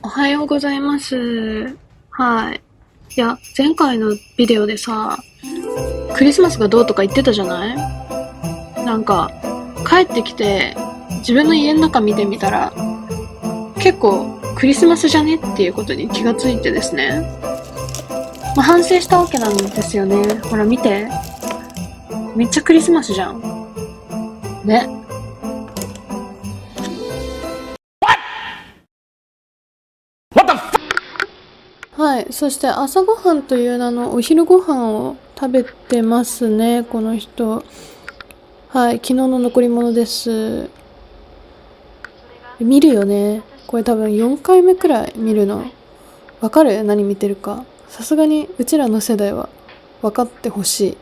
おはようございます。はい。いや、前回のビデオでさ、クリスマスがどうとか言ってたじゃない？なんか、帰ってきて、自分の家の中見てみたら、結構クリスマスじゃねっていうことに気がついてですね。反省したわけなんですよね。ほら見て。めっちゃクリスマスじゃん。ね。はい。そして朝ごはんという名のお昼ご飯を食べてますね、この人。はい。昨日の残り物です。見るよね。これ多分4回目くらい見るの。わかる？何見てるか。さすがにうちらの世代は分かってほしい。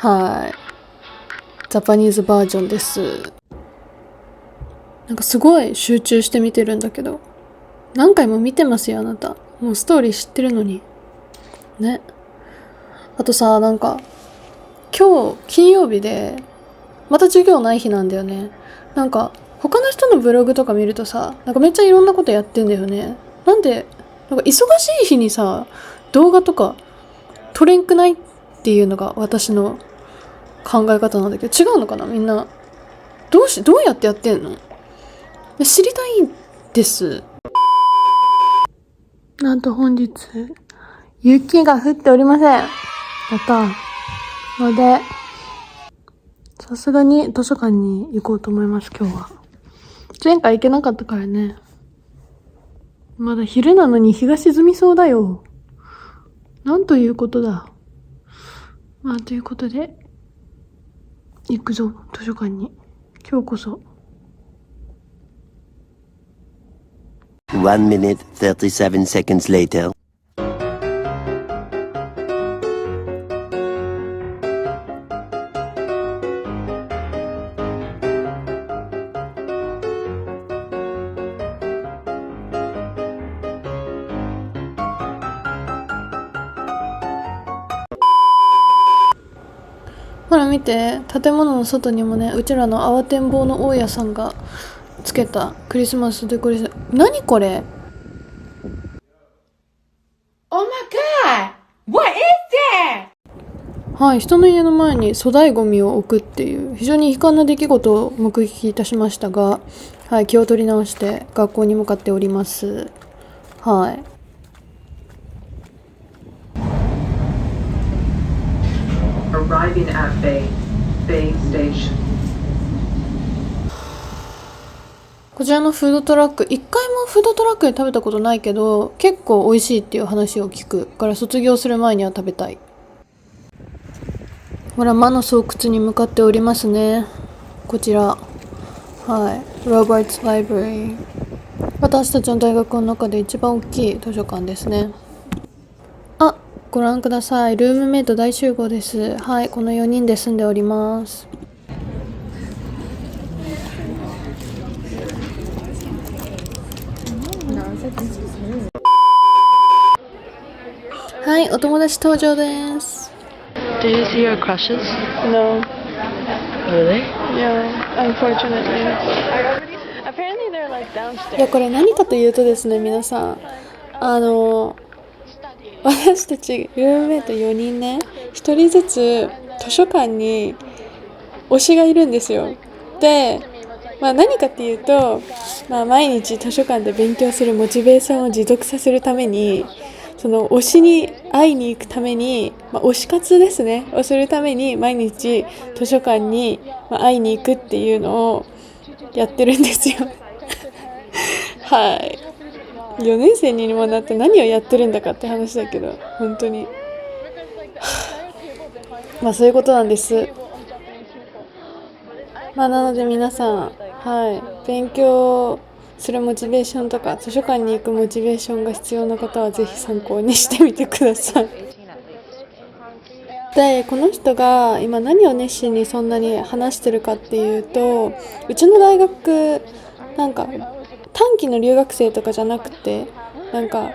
はい。ジャパニーズバージョンです。なんかすごい集中して見てるんだけど。何回も見てますよ、あなた。もうストーリー知ってるのに。ね。あとさ、なんか、今日金曜日で、また授業ない日なんだよね。なんか、他の人のブログとか見るとさ、なんかめっちゃいろんなことやってんだよね。なんで、なんか忙しい日にさ、動画とか撮れんくないっていうのが私の考え方なんだけど、違うのかなみんな。どうやってやってんの？知りたいです。なんと本日、雪が降っておりません。やったので、さすがに図書館に行こうと思います、今日は。前回行けなかったからね。まだ昼なのに日が沈みそうだよ。なんということだ。ということで、行くぞ、図書館に。今日こそ。1 minute 37 seconds later. ほら見て、建物の外にもね、うちらの慌てんぼうの大家さんがつけたクリスマスデコレーション。何これ？ Oh my god! What is that? はい、人の家の前に粗大ゴミを置くっていう非常に悲観な出来事を目撃いたしましたが、はい、気を取り直して学校に向かっております。はい。Arriving at Bay Station. こちらのフードトラック、一回もフードトラックで食べたことないけど、結構美味しいっていう話を聞くから卒業する前には食べたい。ほら、魔の巣窟に向かっておりますね。こちら。はい。ロバーツ・ライブラリー。私たちの大学の中で一番大きい図書館ですね。あ、ご覧ください。ルームメイト大集合です。はい、この4人で住んでおります。はい、お友達登場です。Do you see your crushes? No. Really? Yeah, unfortunately. Apparently they're like いや、 downstairs. これ何かというとですね、皆さん。私たちルームメイト4人ね、1人ずつ図書館に推しがいるんですよ。で、何かっていうと、毎日図書館で勉強するモチベーションを持続させるために、その推しに会いに行くために、推し活ですねをするために毎日図書館に会いに行くっていうのをやってるんですよ。はい。4年生にもなって何をやってるんだかって話だけど、本当に。そういうことなんです。なので皆さん、はい、勉強するモチベーションとか図書館に行くモチベーションが必要な方はぜひ参考にしてみてください。で、この人が今何を熱心にそんなに話してるかっていうと、うちの大学なんか短期の留学生とかじゃなくて、なんか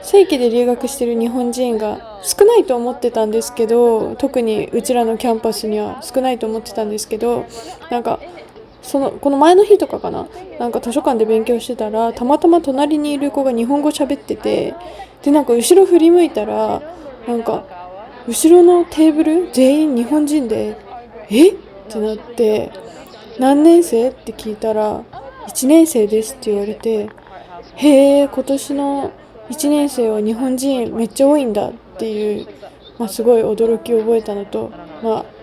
正規で留学してる日本人が少ないと思ってたんですけど、特にうちらのキャンパスには少ないと思ってたんですけど、なんかこの前の日とかかな、なんか図書館で勉強してたら、たまたま隣にいる子が日本語喋ってて、でなんか後ろ振り向いたら、なんか後ろのテーブル全員日本人で、えってなって、何年生って聞いたら、1年生ですって言われて、へえ、今年の1年生は日本人めっちゃ多いんだっていう、すごい驚きを覚えたのと、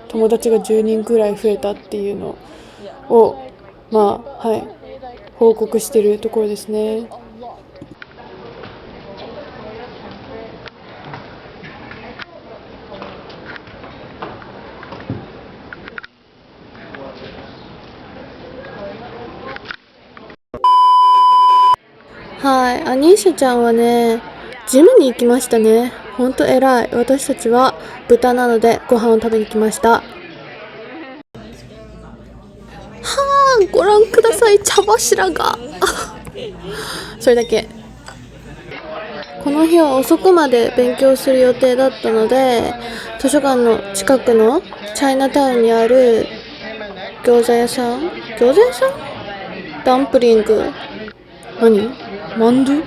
友達が10人くらい増えたっていうのを、報告してるところですね。はい、アニーシャちゃんはね、ジムに行きましたね。ほんと偉い。私たちは豚なのでご飯を食べに来ました。はー、ご覧ください、茶柱が。それだけ。この日は遅くまで勉強する予定だったので、図書館の近くのチャイナタウンにある餃子屋さんダンプリングマンドゥ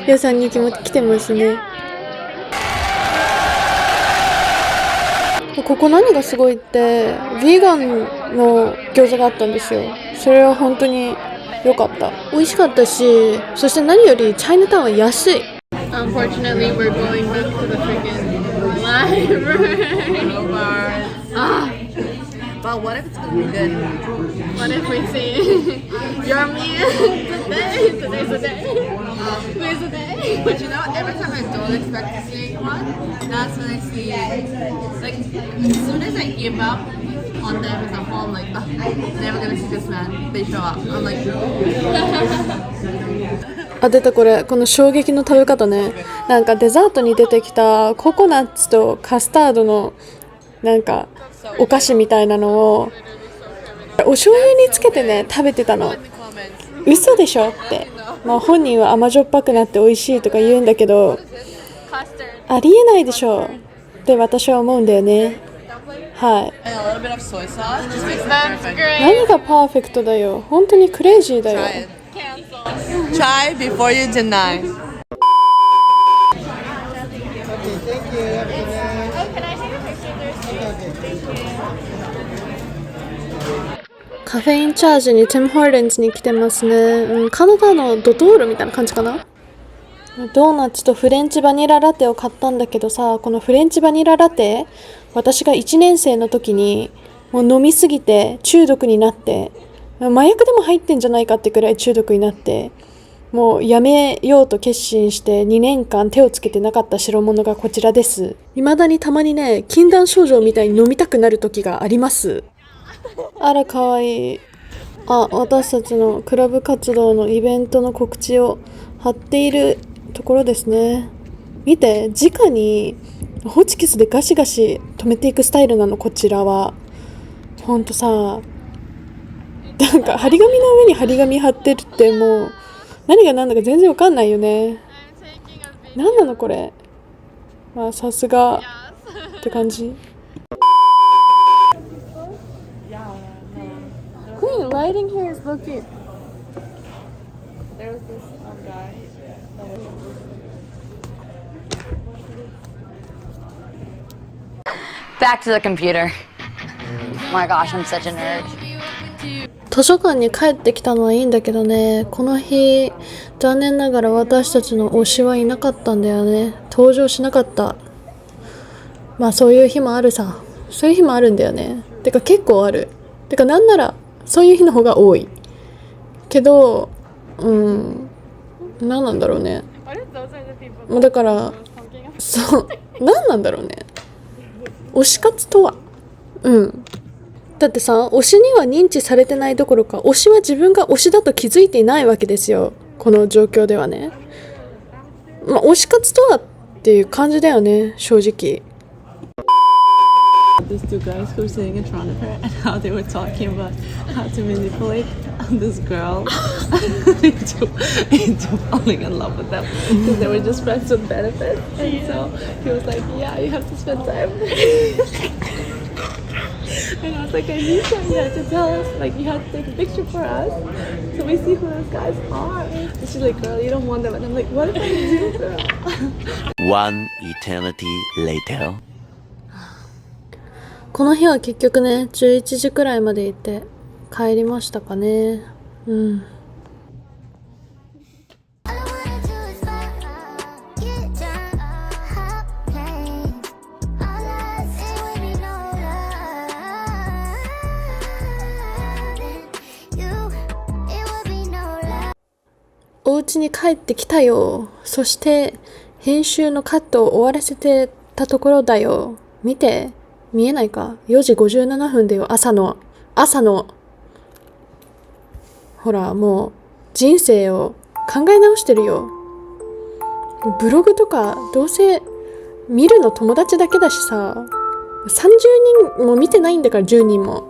屋さんに来てますね。ここ何がすごいって、ヴィーガンの餃子があったんですよ。それは本当に良かった。美味しかったし、そして何よりチャイナタウンは安い。Unfortunately, we're going back to the freaking library. But what if it's gonna be good? What if we see your me today's the day. But you know, every time I don't expect to see one, that's when I see it. Like, as soon as I give up on them as a whole, I'm like, never gonna see this man. They show up. I'm like, 出たこの衝撃の食べ方ね。なんかデザートに出てきたココナッツとカスタードのなんかお菓子みたいなのをお醤油につけてね食べてたの。嘘でしょって、本人は甘じょっぱくなって美味しいとか言うんだけど、ありえないでしょって私は思うんだよね。はい。何がパーフェクトだよ。本当にクレイジーだよ。try before you deny. カフェインチャージにティム・ホーレンズに来てますね。カナダのドトールみたいな感じかな。ドーナツとフレンチバニララテを買ったんだけどさ、このフレンチバニララテ、私が1年生の時にもう飲みすぎて中毒になって、麻薬でも入ってんじゃないかってくらい中毒になって、もうやめようと決心して2年間手をつけてなかった代物がこちらです。未だにたまにね、禁断症状みたいに飲みたくなる時があります。あら、かわいい。私たちのクラブ活動のイベントの告知を貼っているところですね。見て、直にホチキスでガシガシ止めていくスタイルなの、こちらは。ほんとさ、なんか張り紙の上に張り紙貼ってるってもう何が何だか全然わかんないよね。何なのこれ。さすがって感じ。Queen, lighting here is so cute. There was this guy. Back to the computer. Oh my gosh, I'm such a nerd. 図書館に帰ってきたのはいいんだけどね、この日残念ながら私たちの推しはいなかったんだよね。登場しなかった。そういう日もあるさ。そういう日もあるんだよね。てか結構ある。てかなんならそういう日の方が多いけど、何なんだろうね。だからそう何なんだろうね。推し活とはだってさ、推しには認知されてないどころか、推しは自分が推しだと気づいていないわけですよ、この状況ではね。推し活とはっていう感じだよね、正直。These two guys who were sitting in front of her and how they were talking about how to manipulate this girl into falling in love with them because they were just friends with benefits. And so he was like, yeah, you have to spend time. And I was like, Anisha, you had to tell us, like, you had to take a picture for us so we see who those guys are. And she's like, girl, you don't want them. And I'm like, what if I do, girl? One eternity later. この日は結局ね、11時くらいまで行って帰りましたかね。うん。お家に帰ってきたよ。そして編集のカットを終わらせてたところだよ。見て。見えないか ?4 時57分だよ。朝の。ほら、もう人生を考え直してるよ。ブログとかどうせ見るの友達だけだしさ。30人も見てないんだから10人も。